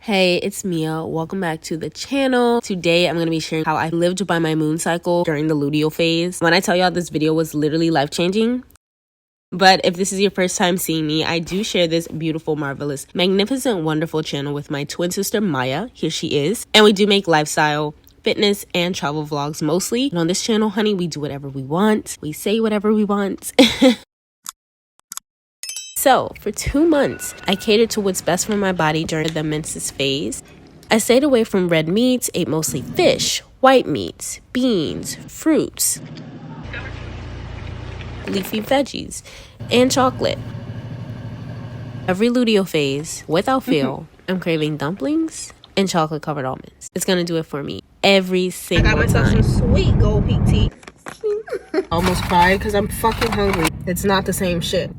Hey, it's Mia. Welcome back to the channel. Today, I'm going to be sharing how I lived by my moon cycle during the luteal phase. When I tell y'all this video was literally life-changing, but if this is your first time seeing me, I do share this beautiful, marvelous, magnificent, wonderful channel with my twin sister, Maya. Here she is. And we do make lifestyle, fitness, and travel vlogs mostly. And on this channel, honey, we do whatever we want. We say whatever we want. So, for 2 months, I catered to what's best for my body during the menses phase. I stayed away from red meats, ate mostly fish, white meats, beans, fruits, leafy veggies, and chocolate. Every luteal phase, without fail, I'm craving dumplings and chocolate-covered almonds. It's gonna do it for me every single time. I got myself some sweet gold peak tea. Almost cried because I'm fucking hungry. It's not the same shit.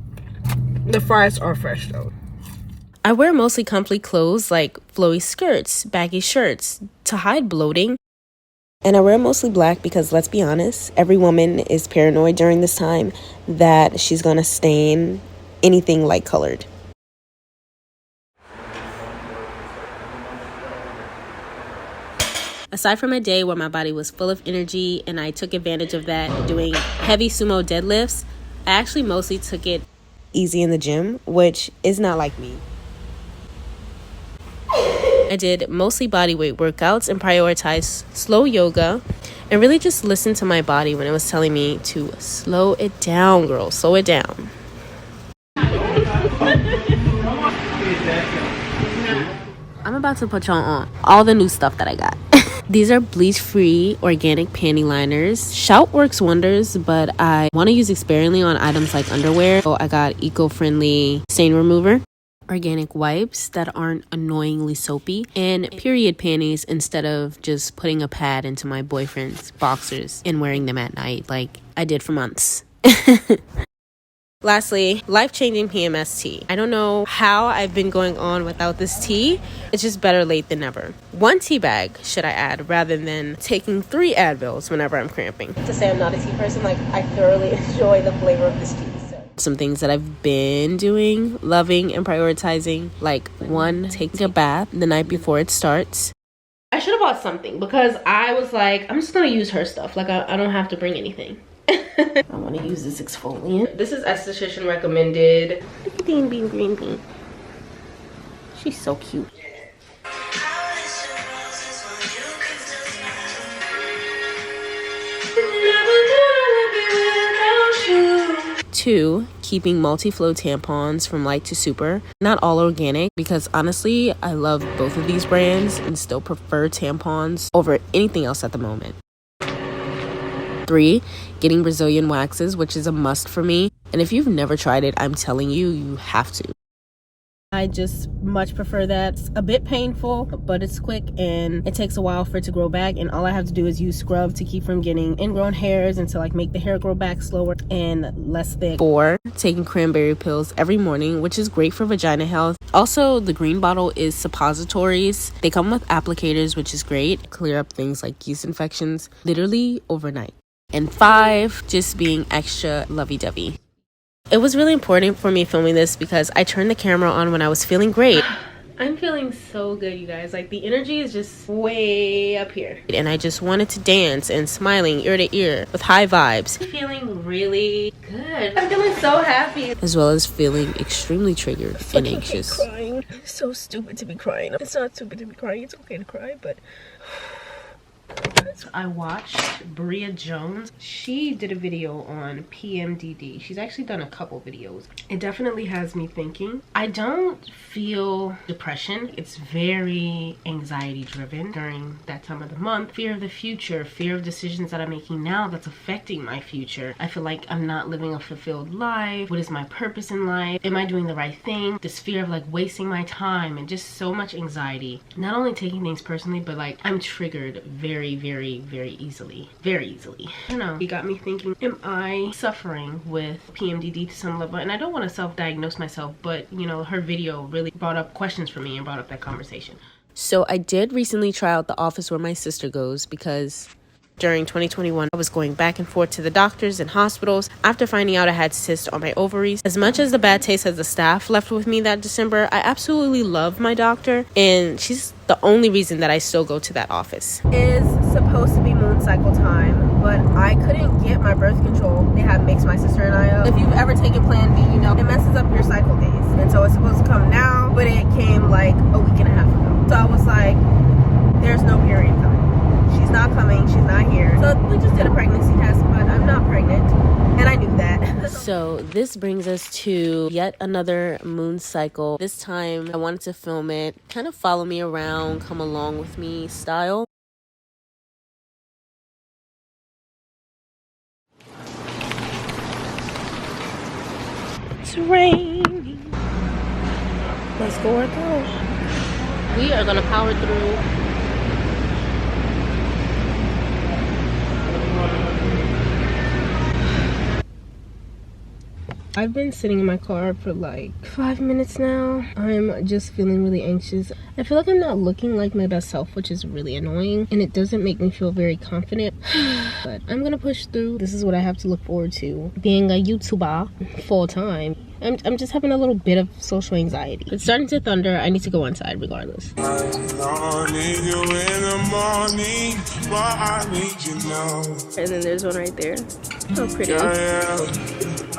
The fries are fresh though. I wear mostly comfy clothes like flowy skirts, baggy shirts to hide bloating. And I wear mostly black because, let's be honest, every woman is paranoid during this time that she's gonna stain anything light colored. Aside from a day where my body was full of energy and I took advantage of that doing heavy sumo deadlifts, I actually mostly took it easy in the gym, which is not like me. I did mostly bodyweight workouts and prioritized slow yoga and really just listened to my body when it was telling me to slow it down, girl, slow it down. I'm about to put y'all on all the new stuff that I got. These are bleach-free organic panty liners. Shout works wonders, but I want to use it sparingly on items like underwear. So I got eco-friendly stain remover, organic wipes that aren't annoyingly soapy, and period panties instead of just putting a pad into my boyfriend's boxers and wearing them at night like I did for months. Lastly, life-changing PMS tea. I don't know how I've been going on without this tea. It's just better late than never. 1 tea bag, should I add, rather than taking 3 Advils whenever I'm cramping. To say I'm not a tea person, like, I thoroughly enjoy the flavor of this tea. So. Some things that I've been doing, loving, and prioritizing, like 1, taking a bath the night before it starts. I should have bought something because I was like, I'm just gonna use her stuff. Like, I don't have to bring anything. I want to use this exfoliant. This is esthetician recommended. Look at the green bean. She's so cute. 2, keeping multi-flow tampons from light to super. Not all organic because honestly, I love both of these brands and still prefer tampons over anything else at the moment. 3, getting Brazilian waxes, which is a must for me. And if you've never tried it, I'm telling you, you have to. I just much prefer that. It's a bit painful, but it's quick and it takes a while for it to grow back. And all I have to do is use scrub to keep from getting ingrown hairs and to like make the hair grow back slower and less thick. 4, taking cranberry pills every morning, which is great for vagina health. Also, the green bottle is suppositories. They come with applicators, which is great. Clear up things like yeast infections literally overnight. And 5, just being extra lovey-dovey. It was really important for me filming this because I turned the camera on when I was feeling great. I'm feeling so good, you guys. Like, the energy is just way up here. And I just wanted to dance and smiling ear to ear with high vibes. I'm feeling really good. I'm feeling so happy. As well as feeling extremely triggered and anxious. Crying. It's so stupid to be crying. It's not stupid to be crying. It's okay to cry, but... I watched Bria Jones. She did a video on PMDD. She's actually done a couple videos. It definitely has me thinking. I don't feel depression. It's very anxiety driven during that time of the month. Fear of the future, fear of decisions that I'm making now that's affecting my future. I feel like I'm not living a fulfilled life. What is my purpose in life? Am I doing the right thing? This fear of like wasting my time and just so much anxiety. Not only taking things personally, but like I'm triggered very easily. I don't know, it got me thinking, am I suffering with PMDD to some level? And I don't want to self-diagnose myself, but you know, her video really brought up questions for me and brought up that conversation. So I did recently try out the office where my sister goes because During 2021, I was going back and forth to the doctors and hospitals after finding out I had cysts on my ovaries. As much as the bad taste as the staff left with me that December, I absolutely love my doctor, and she's the only reason that I still go to that office. It's supposed to be moon cycle time, but I couldn't get my birth control. They had mixed my sister and I up. If you've ever taken Plan B, you know it messes up your cycle days. And so it's supposed to come now, but it came like a week and a half ago. So I was like, there's no period coming. She's not coming, she's not here. So we just did a pregnancy test, but I'm not pregnant, and I knew that. So this brings us to yet another moon cycle. This time I wanted to film it, kind of follow me around, come along with me style. It's raining. Let's go work out. We are gonna power through. I've been sitting in my car for like 5 minutes now. I'm just feeling really anxious. I feel like I'm not looking like my best self, which is really annoying, and it doesn't make me feel very confident. But I'm gonna push through. This is what I have to look forward to, being a YouTuber full time. I'm just having a little bit of social anxiety. It's starting to thunder. I need to go inside regardless. I need you in the morning, but I need you now. And then there's one right there. Oh, pretty.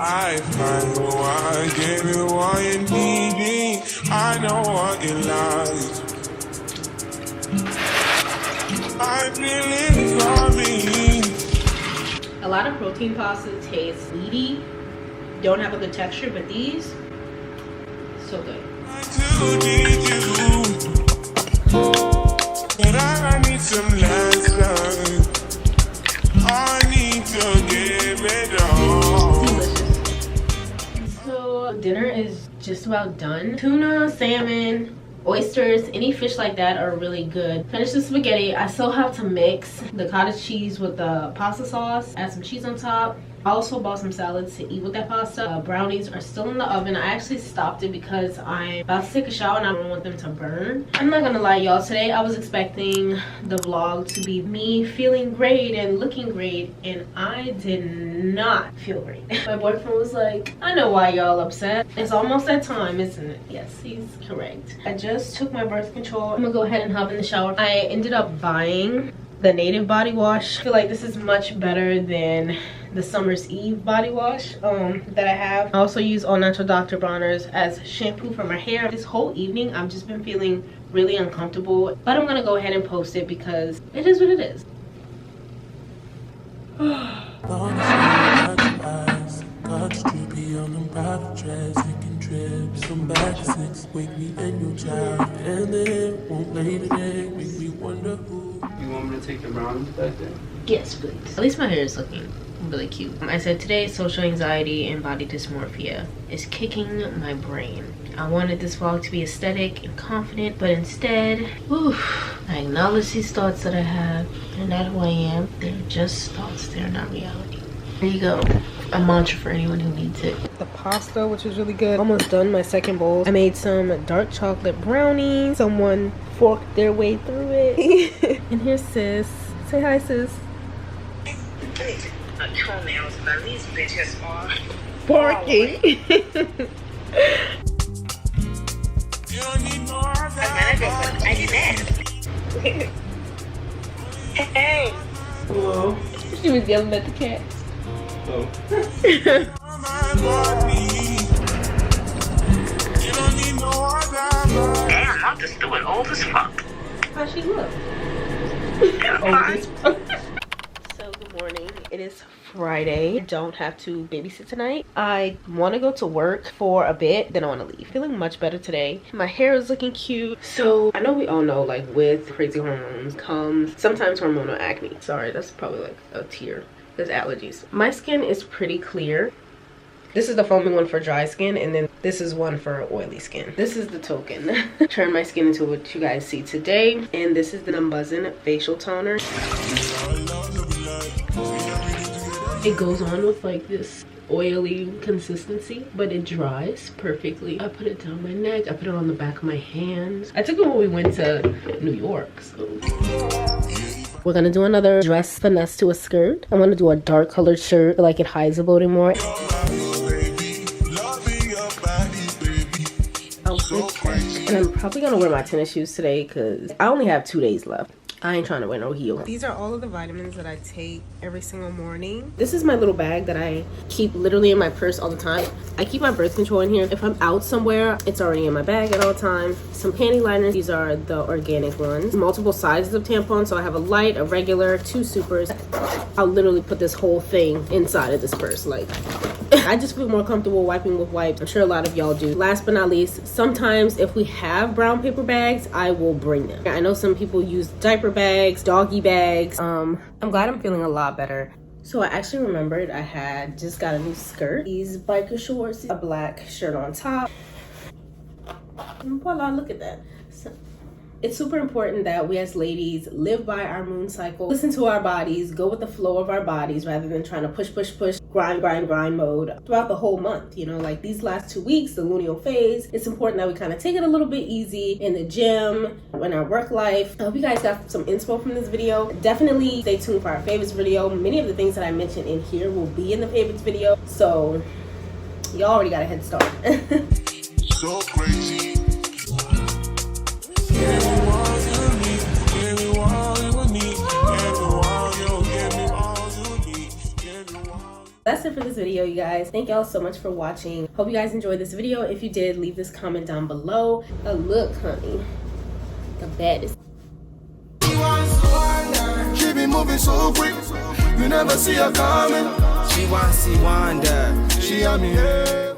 I find why I gave you what you needing. I know what you like. I feel it for me. A lot of protein pasta tastes meaty, don't have a good texture, but these, so good. I do need you, but I need some lessons. I need to give it all. Delicious. So dinner is just about done. Tuna, salmon, oysters, any fish like that are really good. Finish the spaghetti. I still have to mix the cottage cheese with the pasta sauce, add some cheese on top. I also bought some salads to eat with that pasta. Brownies are still in the oven. I actually stopped it because I'm about to take a shower and I don't want them to burn. I'm not gonna lie, y'all, today I was expecting the vlog to be me feeling great and looking great, and I did not feel great. My boyfriend was like, I know why y'all upset. It's almost that time, isn't it? Yes, he's correct. I just took my birth control. I'm gonna go ahead and hop in the shower. I ended up buying the Native body wash. I feel like this is much better than the Summer's Eve body wash that I have. I also use All Natural Dr. Bronner's as shampoo for my hair. This whole evening I've just been feeling really uncomfortable, but I'm gonna go ahead and post it because it is what it is. You want me to take the brownies back there? Yes, please. At least my hair is looking really cute. I said today social anxiety and body dysmorphia is kicking my brain. I wanted this vlog to be aesthetic and confident, but instead, I acknowledge these thoughts that I have. They're not who I am. They're just thoughts. They're not reality. There you go. A mantra for anyone who needs it. The pasta, which was really good. Almost done my second bowl. I made some dark chocolate brownies. Someone forked their way through it. And here's sis. Say hi, sis. Toenails, but these bitches are Barking. I did that. Hey. Hello. She was yelling at the cats. Oh. Damn, I'm just doing old as fuck. How she look? Old as fuck. So good morning. It is Friday. I don't have to babysit tonight. I want to go to work for a bit, then I want to leave. Feeling much better today. My hair is looking cute. So I know we all know, like, with crazy hormones comes sometimes hormonal acne. Sorry, that's probably like a tear. There's allergies. My skin is pretty clear. This is the foaming one for dry skin, and then this is one for oily skin. This is the token. Turn my skin into what you guys see today. And this is the Numbuzzin facial toner. It goes on with like this oily consistency, but it dries perfectly. I put it down my neck. I put it on the back of my hands. I took it when we went to New York, so. We're gonna do another dress finesse to a skirt. I'm gonna do a dark colored shirt. I feel like it hides the bloating more. And I'm probably gonna wear my tennis shoes today because I only have 2 days left. I ain't trying to wear no heels. These are all of the vitamins that I take every single morning. This is my little bag that I keep literally in my purse all the time. I keep my birth control in here. If I'm out somewhere, it's already in my bag at all times. Some panty liners. These are the organic ones. Multiple sizes of tampons. So I have a light, a regular, 2 supers. I'll literally put this whole thing inside of this purse. Like, I just feel more comfortable wiping with wipes. I'm sure a lot of y'all do. Last but not least, sometimes if we have brown paper bags, I will bring them. I know some people use diaper bags, doggy bags. I'm glad I'm feeling a lot better. So I actually remembered I had just got a new skirt. These biker shorts, a black shirt on top. And voila, look at that. So, it's super important that we as ladies live by our moon cycle, listen to our bodies, go with the flow of our bodies rather than trying to push, grind mode throughout the whole month. You know, like these last 2 weeks, the luteal phase, it's important that we kind of take it a little bit easy in the gym, in our work life. I hope you guys got some inspo from this video. Definitely stay tuned for our favorites video. Many of the things that I mentioned in here will be in the favorites video. So you already got a head start. So crazy. That's it for this video, you guys. Thank y'all so much for watching. Hope you guys enjoyed this video. If you did, leave this comment down below. Oh, look, honey, the baddest. She be moving so quick, you never see her coming. She wants to see Wanda. She on me.